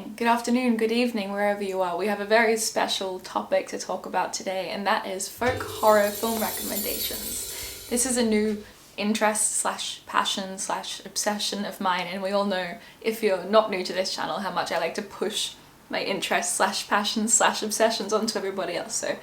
morning, good afternoon, good evening, wherever you are. We have a very special topic to talk about today, and that is folk horror film recommendations. This is a new interest slash passion slash obsession of mine, and we all know, if you're not new to this channel, how much I like to push my interests slash passions slash obsessions onto everybody else. So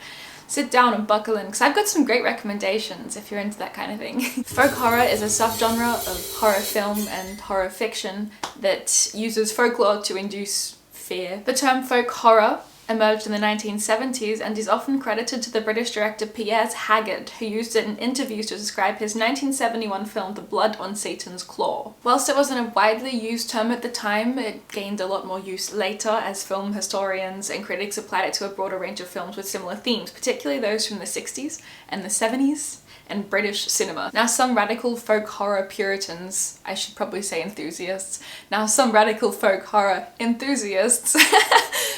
sit down and buckle in, because I've got some great recommendations if you're into that kind of thing. Folk horror is a subgenre of horror film and horror fiction that uses folklore to induce fear. The term folk horror emerged in the 1970s and is often credited to the British director Piers Haggard, who used it in interviews to describe his 1971 film The Blood on Satan's Claw. Whilst it wasn't a widely used term at the time, it gained a lot more use later as film historians and critics applied it to a broader range of films with similar themes, particularly those from the 60s and the 70s and British cinema. Now, some radical folk horror puritans, I should probably say enthusiasts, some radical folk horror enthusiasts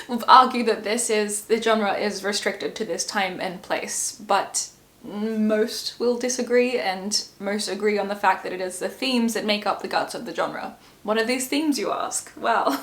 will argue that the genre is restricted to this time and place, but most will disagree, and most agree on the fact that it is the themes that make up the guts of the genre. What are these themes, you ask? Well,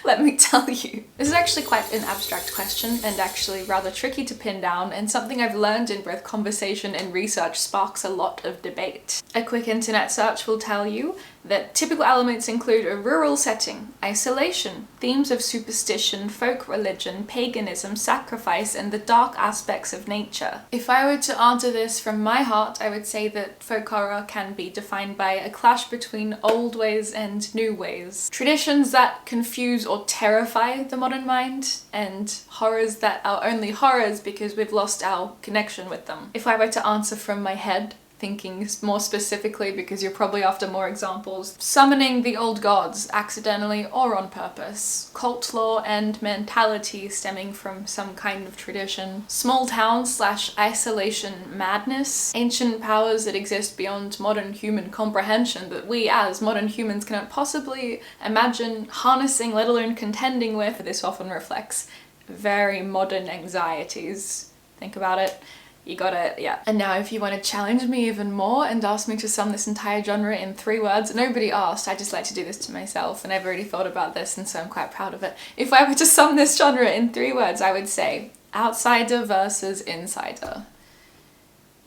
let me tell you. This is actually quite an abstract question and actually rather tricky to pin down, and something I've learned in both conversation and research sparks a lot of debate. A quick internet search will tell you that typical elements include a rural setting, isolation, themes of superstition, folk religion, paganism, sacrifice, and the dark aspects of nature. If I were to answer this from my heart, I would say that folk horror can be defined by a clash between old ways and new ways. Traditions that confuse or terrify the modern mind, and horrors that are only horrors because we've lost our connection with them. If I were to answer from my head, thinking more specifically because you're probably after more examples, summoning the old gods accidentally or on purpose, cult lore and mentality stemming from some kind of tradition, small town slash isolation madness, ancient powers that exist beyond modern human comprehension that we as modern humans cannot possibly imagine harnessing, let alone contending with. This often reflects very modern anxieties. Think about it. You got it, yeah. And now if you want to challenge me even more and ask me to sum this entire genre in 3 words, nobody asked, I just like to do this to myself, and I've already thought about this and so I'm quite proud of it. If I were to sum this genre in 3 words, I would say outsider versus insider.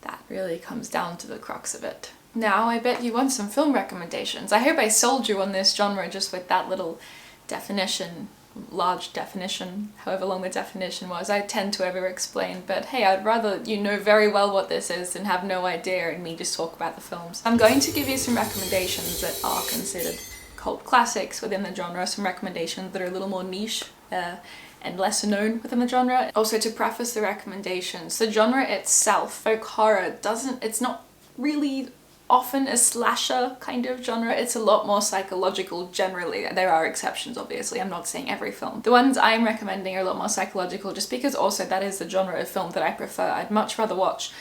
That really comes down to the crux of it. Now I bet you want some film recommendations. I hope I sold you on this genre just with that little definition. Large definition, however long the definition was. I tend to over-explain, but hey, I'd rather you know very well what this is than have no idea and me just talk about the films. I'm going to give you some recommendations that are considered cult classics within the genre, some recommendations that are a little more niche and lesser known within the genre. Also, to preface the recommendations, the genre itself, folk horror, it's not really often a slasher kind of genre. It's a lot more psychological generally. There are exceptions, obviously. I'm not saying every film. The ones I'm recommending are a lot more psychological just because also that is the genre of film that I prefer. I'd much rather watch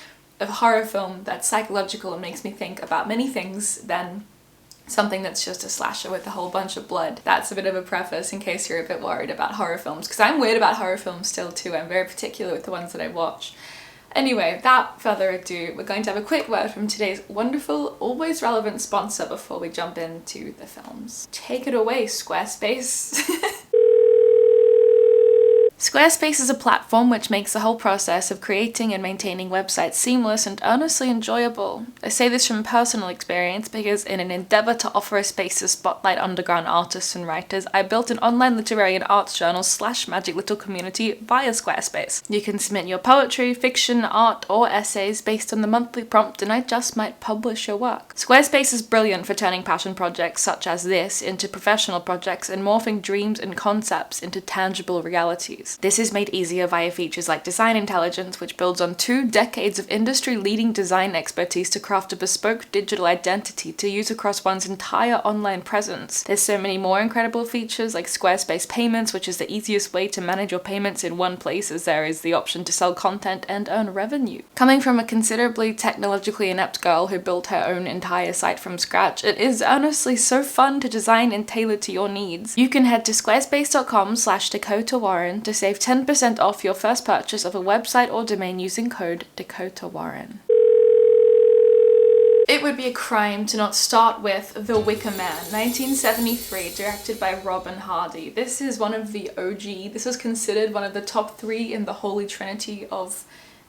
a horror film that's psychological and makes me think about many things than something that's just a slasher with a whole bunch of blood. That's a bit of a preface in case you're a bit worried about horror films, because I'm weird about horror films still too. I'm very particular with the ones that I watch. Anyway, without further ado, we're going to have a quick word from today's wonderful, always relevant sponsor before we jump into the films. Take it away, Squarespace. Squarespace is a platform which makes the whole process of creating and maintaining websites seamless and earnestly enjoyable. I say this from personal experience because in an endeavour to offer a space to spotlight underground artists and writers, I built an online literary and arts journal / magic little community via Squarespace. You can submit your poetry, fiction, art, or essays based on the monthly prompt and I just might publish your work. Squarespace is brilliant for turning passion projects such as this into professional projects and morphing dreams and concepts into tangible realities. This is made easier via features like Design Intelligence, which builds on 2 decades of industry-leading design expertise to craft a bespoke digital identity to use across one's entire online presence. There's so many more incredible features like Squarespace Payments, which is the easiest way to manage your payments in one place as there is the option to sell content and earn revenue. Coming from a considerably technologically inept girl who built her own entire site from scratch, it is honestly so fun to design and tailor to your needs. You can head to squarespace.com/Dakota to save 10% off your first purchase of a website or domain using code DakotaWarren. It would be a crime to not start with The Wicker Man, 1973, directed by Robin Hardy. This is one of the OG, this was considered one of the top 3 in the holy trinity of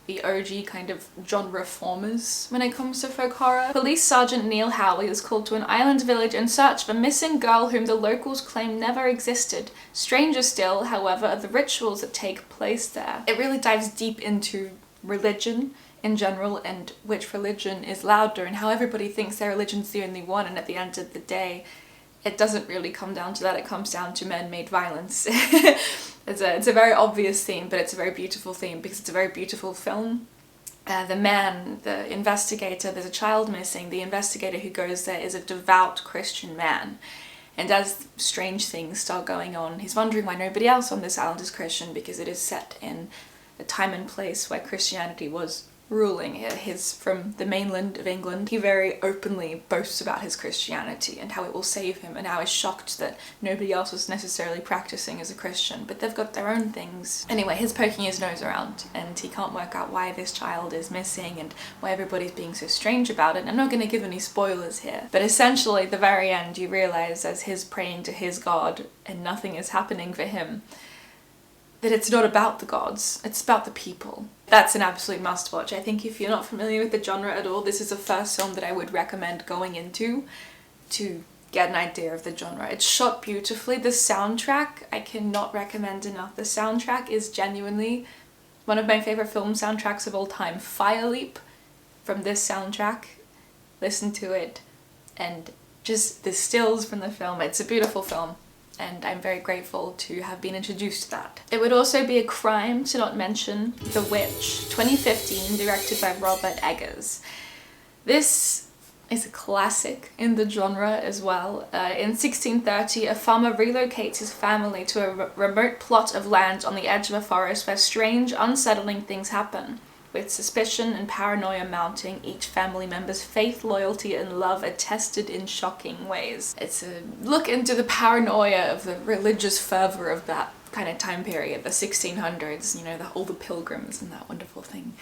the OG kind of genre formers when it comes to folk horror. Police Sergeant Neil Howley is called to an island village in search of a missing girl whom the locals claim never existed. Stranger still, however, are the rituals that take place there. It really dives deep into religion in general and which religion is louder and how everybody thinks their religion's the only one, and at the end of the day it doesn't really come down to that. It comes down to man-made violence. It's a very obvious theme, but it's a very beautiful theme because it's a very beautiful film. The man, the investigator, there's a child missing. The investigator who goes there is a devout Christian man. And as strange things start going on, he's wondering why nobody else on this island is Christian, because it is set in a time and place where Christianity was ruling. He's from the mainland of England. He very openly boasts about his Christianity and how it will save him, and how he's shocked that nobody else was necessarily practicing as a Christian, but they've got their own things. Anyway, he's poking his nose around and he can't work out why this child is missing and why everybody's being so strange about it. And I'm not going to give any spoilers here, but essentially at the very end you realise, as he's praying to his God and nothing is happening for him, that it's not about the gods, it's about the people. That's an absolute must watch. I think if you're not familiar with the genre at all, this is the first film that I would recommend going into to get an idea of the genre. It's shot beautifully. The soundtrack, I cannot recommend enough. The soundtrack is genuinely one of my favourite film soundtracks of all time. Fire Leap from this soundtrack. Listen to it and just the stills from the film. It's a beautiful film, and I'm very grateful to have been introduced to that. It would also be a crime to not mention The Witch, 2015, directed by Robert Eggers. This is a classic in the genre as well. In 1630, a farmer relocates his family to a remote plot of land on the edge of a forest where strange, unsettling things happen. With suspicion and paranoia mounting, each family member's faith, loyalty and love are tested in shocking ways. It's a look into the paranoia of the religious fervour of that kind of time period, the 1600s, you know, all the pilgrims and that wonderful thing.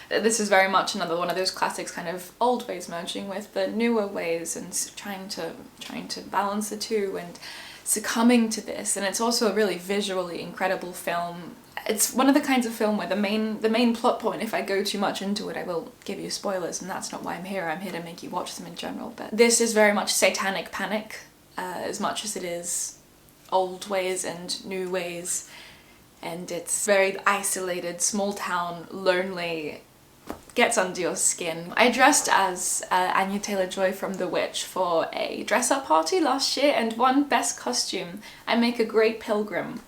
This is very much another one of those classics, kind of old ways merging with the newer ways and trying to balance the two and succumbing to this. And it's also a really visually incredible film. It's one of the kinds of film where the main plot point, if I go too much into it, I will give you spoilers, and that's not why I'm here. I'm here to make you watch them in general. But this is very much satanic panic, as much as it is old ways and new ways, and it's very isolated, small town, lonely, gets under your skin. I dressed as Anya Taylor-Joy from The Witch for a dress-up party last year and won best costume. I make a great pilgrim.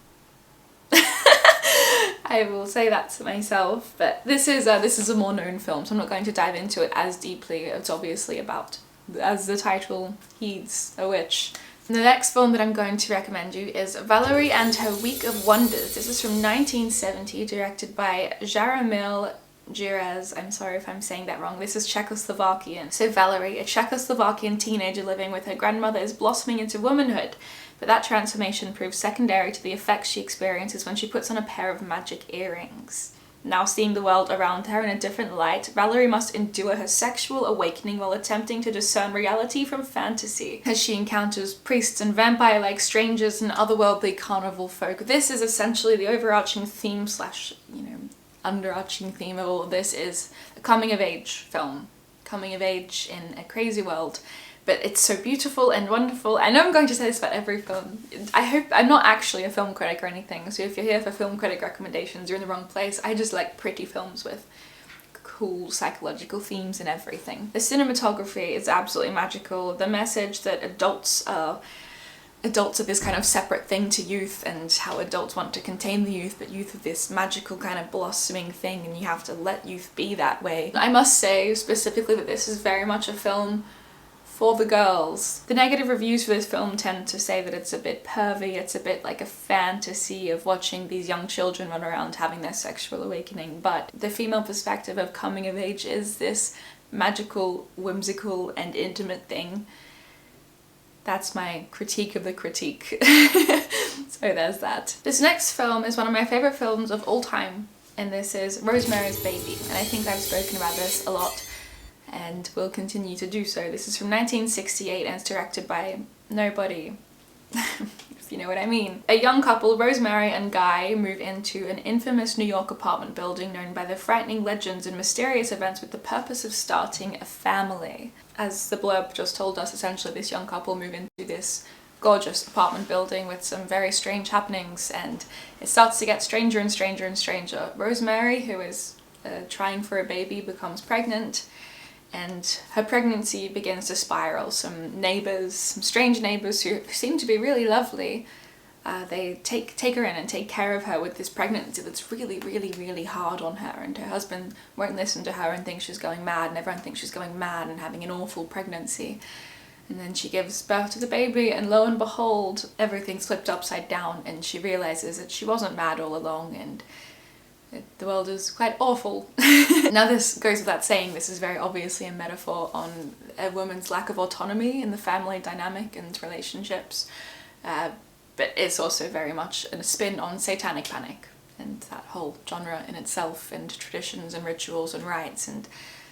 I will say that to myself, but this is a more known film, so I'm not going to dive into it as deeply. It's obviously about, as the title heeds, a witch. The next film that I'm going to recommend you is Valerie and Her Week of Wonders. This is from 1970, directed by Jaromil Jerez. I'm sorry if I'm saying that wrong. This is Czechoslovakian. So Valerie, a Czechoslovakian teenager living with her grandmother, is blossoming into womanhood. But that transformation proves secondary to the effects she experiences when she puts on a pair of magic earrings. Now seeing the world around her in a different light, Valerie must endure her sexual awakening while attempting to discern reality from fantasy, as she encounters priests and vampire-like strangers and otherworldly carnival folk. This is essentially the overarching theme slash, underarching theme of all of this is a coming-of-age film. Coming of age in a crazy world. But it's so beautiful and wonderful. I know I'm going to say this about every film. I hope I'm not actually a film critic or anything, so if you're here for film critic recommendations, you're in the wrong place. I just like pretty films with cool psychological themes and everything. The cinematography is absolutely magical. The message that adults are this kind of separate thing to youth, and how adults want to contain the youth, but youth are this magical kind of blossoming thing and you have to let youth be that way. I must say specifically that this is very much a film for the girls. The negative reviews for this film tend to say that it's a bit pervy, it's a bit like a fantasy of watching these young children run around having their sexual awakening, but the female perspective of coming of age is this magical, whimsical and intimate thing. That's my critique of the critique. So there's that. This next film is one of my favourite films of all time, and this is Rosemary's Baby, and I think I've spoken about this a lot. and will continue to do so. This is from 1968 and it's directed by nobody, if you know what I mean. A young couple, Rosemary and Guy, move into an infamous New York apartment building known by the frightening legends and mysterious events with the purpose of starting a family. As the blurb just told us, essentially this young couple move into this gorgeous apartment building with some very strange happenings, and it starts to get stranger and stranger and stranger. Rosemary, who is trying for a baby, becomes pregnant, and her pregnancy begins to spiral. Some strange neighbours who seem to be really lovely, they take her in and take care of her with this pregnancy that's really, really, really hard on her, and her husband won't listen to her and thinks she's going mad, and everyone thinks she's going mad and having an awful pregnancy. And then she gives birth to the baby, and lo and behold, everything's flipped upside down, and she realises that she wasn't mad all along, and the world is quite awful. Now this goes without saying, this is very obviously a metaphor on a woman's lack of autonomy in the family dynamic and relationships, but it's also very much a spin on satanic panic and that whole genre in itself, and traditions and rituals and rites and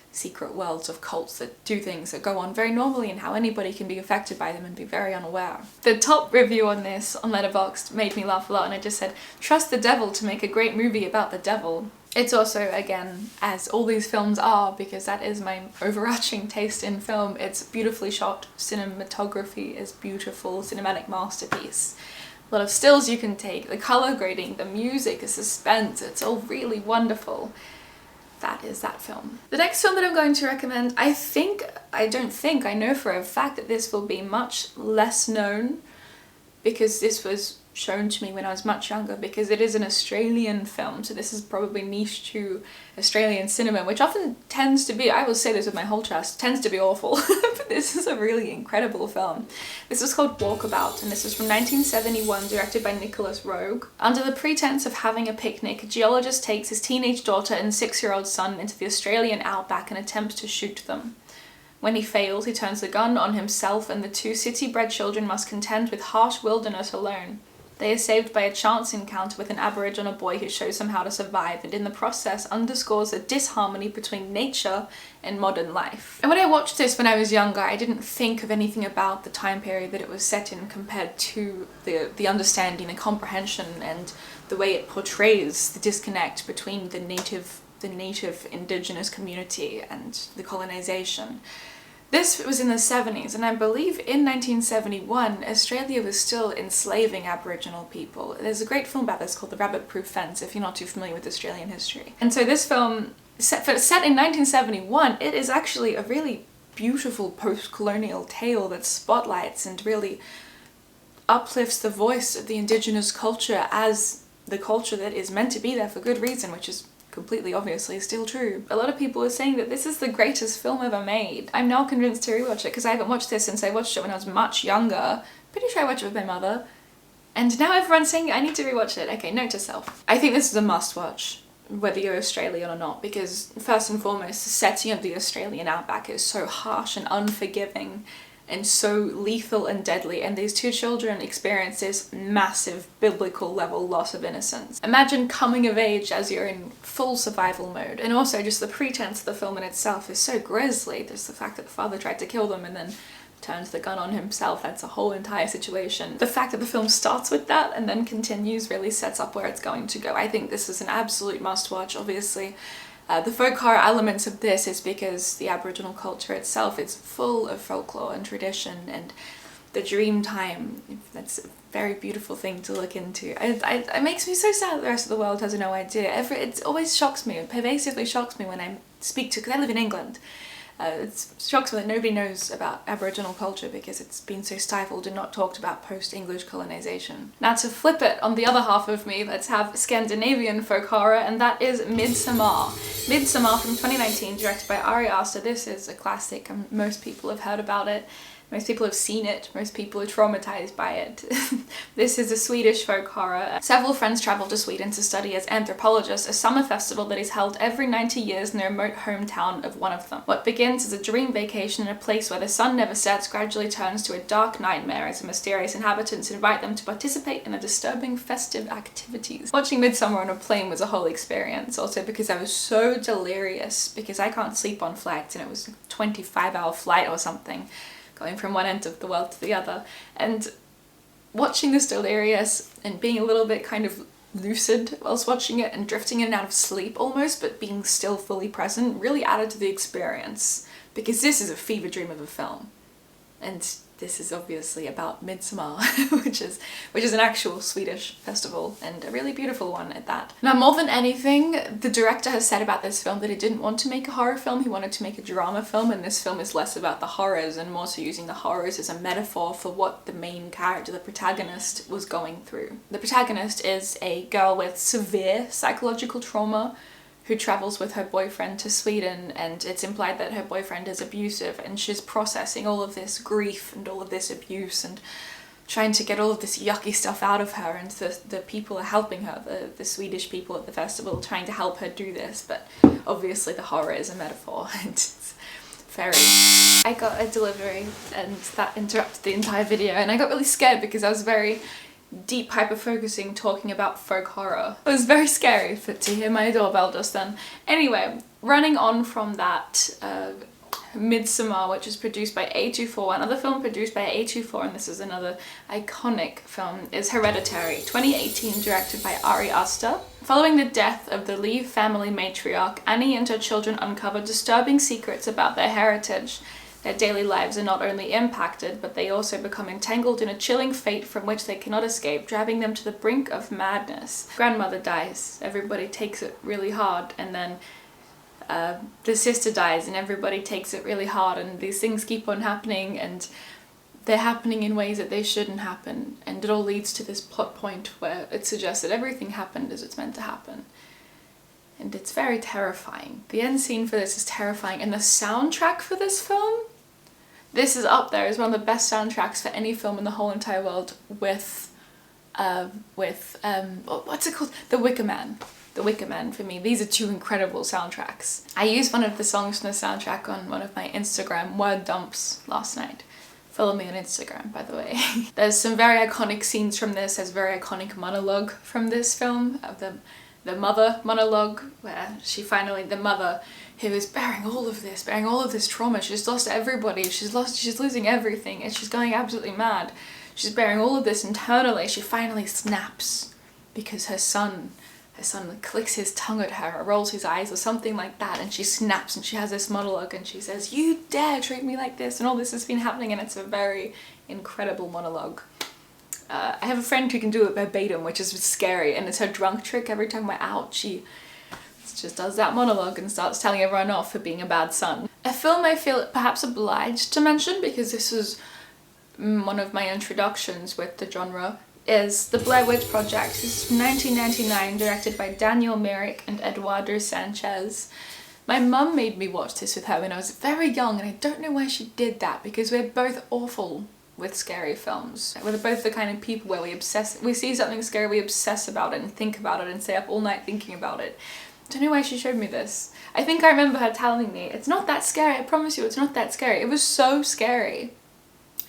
secret worlds of cults that do things that go on very normally, and how anybody can be affected by them and be very unaware. The top review on this on Letterboxd made me laugh a lot, and it just said, "Trust the devil to make a great movie about the devil." It's also, again, as all these films are, because that is my overarching taste in film, it's beautifully shot, cinematography is beautiful, cinematic masterpiece. A lot of stills you can take, the colour grading, the music, the suspense, it's all really wonderful. That is that film. The next film that I'm going to recommend, I know for a fact that this will be much less known, because this was shown to me when I was much younger, because it is an Australian film, so this is probably niche to Australian cinema, which often tends to be, I will say this with my whole chest, tends to be awful, but this is a really incredible film. This is called Walkabout, and this is from 1971, directed by Nicholas Roeg. Under the pretense of having a picnic, a geologist takes his teenage daughter and 6-year-old son into the Australian outback and attempts to shoot them. When he fails, he turns the gun on himself, and the two city-bred children must contend with harsh wilderness alone. They are saved by a chance encounter with an Aboriginal boy who shows them how to survive, and in the process underscores the disharmony between nature and modern life. And when I watched this when I was younger, I didn't think of anything about the time period that it was set in compared to the understanding, the comprehension, and the way it portrays the disconnect between the native indigenous community and the colonization. This was in the 70s, and I believe in 1971, Australia was still enslaving Aboriginal people. There's a great film about this called The Rabbit-Proof Fence, if you're not too familiar with Australian history. And so this film, set in 1971, it is actually a really beautiful post-colonial tale that spotlights and really uplifts the voice of the Indigenous culture as the culture that is meant to be there for good reason, which is completely obviously still true. A lot of people are saying that this is the greatest film ever made. I'm now convinced to rewatch it, because I haven't watched this since I watched it when I was much younger. Pretty sure I watched it with my mother. And now everyone's saying I need to rewatch it. Okay, note to self. I think this is a must watch, whether you're Australian or not, because first and foremost, the setting of the Australian outback is so harsh and unforgiving and so lethal and deadly, and these two children experience this massive biblical level loss of innocence. Imagine coming of age as you're in full survival mode, and also just the pretense of the film in itself is so grisly. There's the fact that the father tried to kill them and then turns the gun on himself. That's a whole entire situation. The fact that the film starts with that and then continues really sets up where it's going to go. I think this is an absolute must watch, obviously. The folk horror elements of this is because the Aboriginal culture itself is full of folklore and tradition, and the dream time, that's a very beautiful thing to look into. It makes me so sad that the rest of the world has no idea. It always shocks me, it pervasively shocks me when I speak to, because I live in England, it shocks me that nobody knows about Aboriginal culture because it's been so stifled and not talked about post-English colonization. Now to flip it on the other half of me, let's have Scandinavian folk horror, and that is Midsommar. Midsommar from 2019, directed by Ari Aster. This is a classic and most people have heard about it. Most people have seen it, most people are traumatized by it. This is a Swedish folk horror. Several friends travel to Sweden to study as anthropologists, a summer festival that is held every 90 years in the remote hometown of one of them. What begins as a dream vacation in a place where the sun never sets gradually turns to a dark nightmare as the mysterious inhabitants invite them to participate in the disturbing festive activities. Watching Midsummer on a plane was a whole experience, also because I was so delirious, because I can't sleep on flights and it was a 25-hour flight or something, going from one end of the world to the other, and watching this delirious and being a little bit kind of lucid whilst watching it and drifting in and out of sleep almost, but being still fully present, really added to the experience, because this is a fever dream of a film. And this is obviously about Midsummer, which is an actual Swedish festival, and a really beautiful one at that. Now, more than anything, the director has said about this film that he didn't want to make a horror film, he wanted to make a drama film, and this film is less about the horrors and more so using the horrors as a metaphor for what the main character, the protagonist, was going through. The protagonist is a girl with severe psychological trauma who travels with her boyfriend to Sweden, and it's implied that her boyfriend is abusive, and she's processing all of this grief and all of this abuse and trying to get all of this yucky stuff out of her, and the people are helping her, the Swedish people at the festival, trying to help her do this, but obviously the horror is a metaphor, and it's very... I got a delivery and that interrupted the entire video, and I got really scared because I was very deep hyper-focusing talking about folk horror. It was very scary to hear my doorbell just then. Anyway, running on from that, Midsummer, which is produced by A24, another film produced by A24, and this is another iconic film, is Hereditary, 2018, directed by Ari Aster. Following the death of the Lee family matriarch, Annie and her children uncover disturbing secrets about their heritage. Their daily lives are not only impacted, but they also become entangled in a chilling fate from which they cannot escape, driving them to the brink of madness. Grandmother dies, everybody takes it really hard, and then the sister dies and everybody takes it really hard, and these things keep on happening, and they're happening in ways that they shouldn't happen, and it all leads to this plot point where it suggests that everything happened as it's meant to happen. And it's very terrifying. The end scene for this is terrifying, and the soundtrack for this film, this is up there as one of the best soundtracks for any film in the whole entire world, with what's it called? The Wicker Man. The Wicker Man, for me. These are two incredible soundtracks. I used one of the songs from the soundtrack on one of my Instagram word dumps last night. Follow me on Instagram, by the way. There's some very iconic scenes from this. There's very iconic monologue from this film, of the mother monologue, where she finally, the mother who is bearing all of this trauma, she's lost everybody, she's losing everything, and she's going absolutely mad. She's bearing all of this internally. She finally snaps because her son clicks his tongue at her or rolls his eyes or something like that, and she snaps and she has this monologue and she says, "You dare treat me like this," and all this has been happening, and it's a very incredible monologue. I have a friend who can do it verbatim, which is scary, and it's her drunk trick. Every time we're out, she just does that monologue and starts telling everyone off for being a bad son. A film I feel perhaps obliged to mention, because this is one of my introductions with the genre, is The Blair Witch Project. This is from 1999, directed by Daniel Myrick and Eduardo Sanchez. My mum made me watch this with her when I was very young, and I don't know why she did that, because we're both awful with scary films. We're both the kind of people where we see something scary, we obsess about it and think about it and stay up all night thinking about it. I don't know why she showed me this. I think I remember her telling me, "It's not that scary, I promise you, it's not that scary." It was so scary.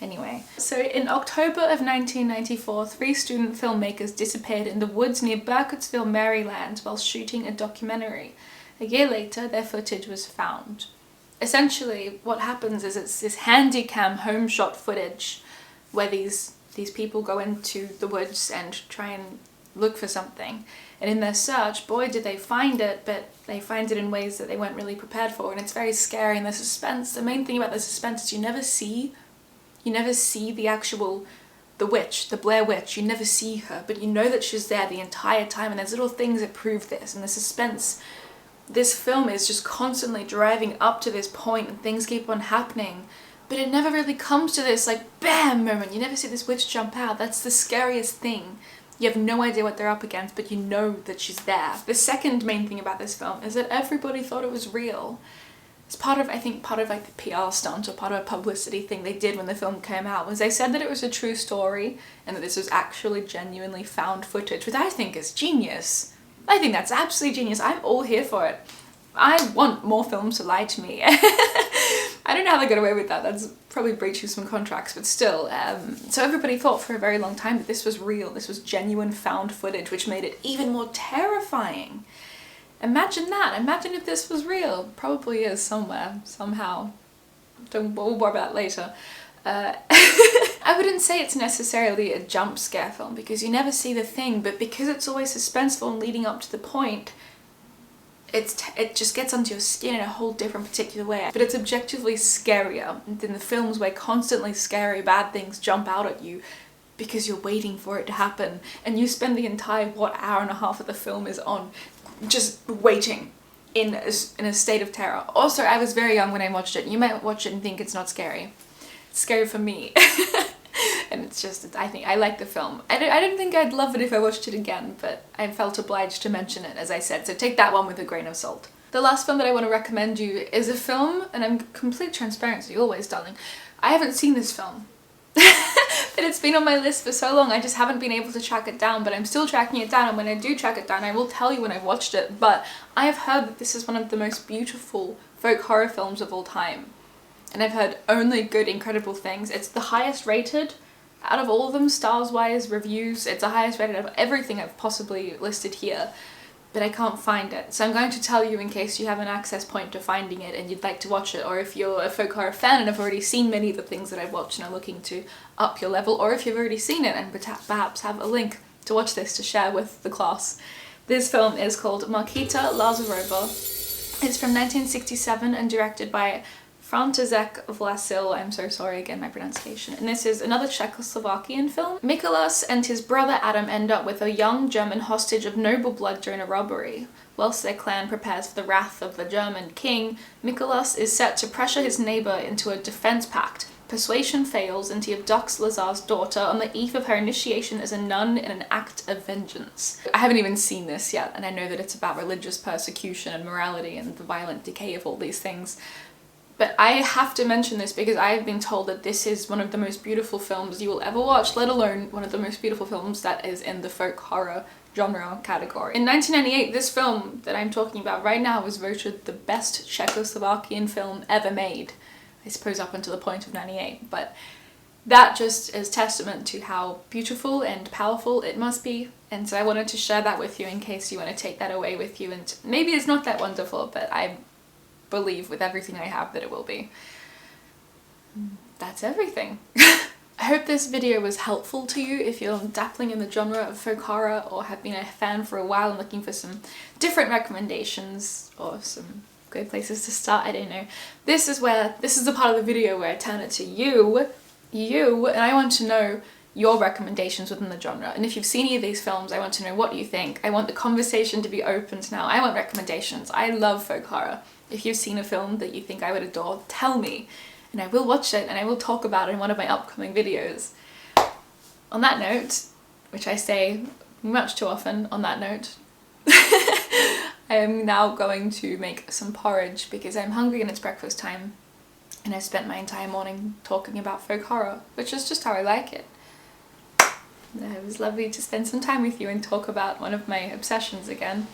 Anyway, so in October of 1994, 3 student filmmakers disappeared in the woods near Burkittsville, Maryland, while shooting a documentary. A year later, their footage was found. Essentially, what happens is it's this handy-cam home shot footage where these people go into the woods and try and look for something. And in their search, boy, did they find it, but they find it in ways that they weren't really prepared for, and it's very scary. And the suspense, the main thing about the suspense is you never see the actual, the witch, the Blair Witch. You never see her, but you know that she's there the entire time, and there's little things that prove this, and the suspense. This film is just constantly driving up to this point, and things keep on happening, but it never really comes to this like BAM moment. You never see this witch jump out. That's the scariest thing. You have no idea what they're up against, but you know that she's there. The second main thing about this film is that everybody thought it was real. it's part of, I think, part of like the PR stunt or part of a publicity thing they did when the film came out, was they said that it was a true story and that this was actually genuinely found footage, which I think is genius. I think that's absolutely genius. I'm all here for it. I want more films to lie to me. I don't know how they got away with that. That's probably breaching some contracts, but still. So everybody thought for a very long time that this was real. This was genuine found footage, which made it even more terrifying. Imagine that. Imagine if this was real. Probably is somewhere, somehow. We'll worry about that later. I wouldn't say it's necessarily a jump scare film because you never see the thing, but because it's always suspenseful and leading up to the point, it just gets under your skin in a whole different particular way. But it's objectively scarier than the films where constantly scary bad things jump out at you because you're waiting for it to happen, and you spend the entire, hour and a half of the film is on just waiting in a state of terror. Also, I was very young when I watched it. You might watch it and think it's not scary. It's scary for me. And it's just, I think I like the film. I don't think I'd love it if I watched it again, but I felt obliged to mention it, as I said, so take that one with a grain of salt. The last film that I want to recommend you is a film, and I'm complete transparency always, darling. I haven't seen this film. But it's been on my list for so long, I just haven't been able to track it down, but I'm still tracking it down, and when I do track it down, I will tell you when I've watched it. But I have heard that this is one of the most beautiful folk horror films of all time. And I've heard only good, incredible things. It's the highest rated out of all of them, stars-wise, reviews. It's the highest rated of everything I've possibly listed here, but I can't find it. So I'm going to tell you in case you have an access point to finding it and you'd like to watch it, or if you're a folk horror fan and have already seen many of the things that I've watched and are looking to up your level, or if you've already seen it and perhaps have a link to watch this to share with the class. This film is called Marita Lazarova. It's from 1967 and directed by František Vlasil. I'm so sorry again, my pronunciation. And this is another Czechoslovakian film. Mikolas and his brother Adam end up with a young German hostage of noble blood during a robbery. Whilst their clan prepares for the wrath of the German king, Mikolas is set to pressure his neighbour into a defence pact. Persuasion fails and he abducts Lazar's daughter on the eve of her initiation as a nun in an act of vengeance. I haven't even seen this yet, and I know that it's about religious persecution and morality and the violent decay of all these things. But I have to mention this because I have been told that this is one of the most beautiful films you will ever watch, let alone one of the most beautiful films that is in the folk horror genre category. In 1998, this film that I'm talking about right now was voted the best Czechoslovakian film ever made. I suppose up until the point of 98, but that just is testament to how beautiful and powerful it must be. And so I wanted to share that with you in case you want to take that away with you. And maybe it's not that wonderful, but I believe with everything I have that it will be. That's everything. I hope this video was helpful to you if you're dabbling in the genre of folk horror or have been a fan for a while and looking for some different recommendations or some good places to start. I don't know. This is the part of the video where I turn it to you, and I want to know your recommendations within the genre. And if you've seen any of these films, I want to know what you think. I want the conversation to be opened now. I want recommendations. I love folk horror. If you've seen a film that you think I would adore, tell me, and I will watch it and I will talk about it in one of my upcoming videos. On that note, which I say much too often on that note, I am now going to make some porridge because I'm hungry and it's breakfast time, and I spent my entire morning talking about folk horror, which is just how I like it. It was lovely to spend some time with you and talk about one of my obsessions again.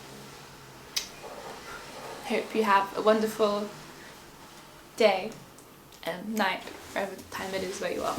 Hope you have a wonderful day and night, whatever time it is where you are.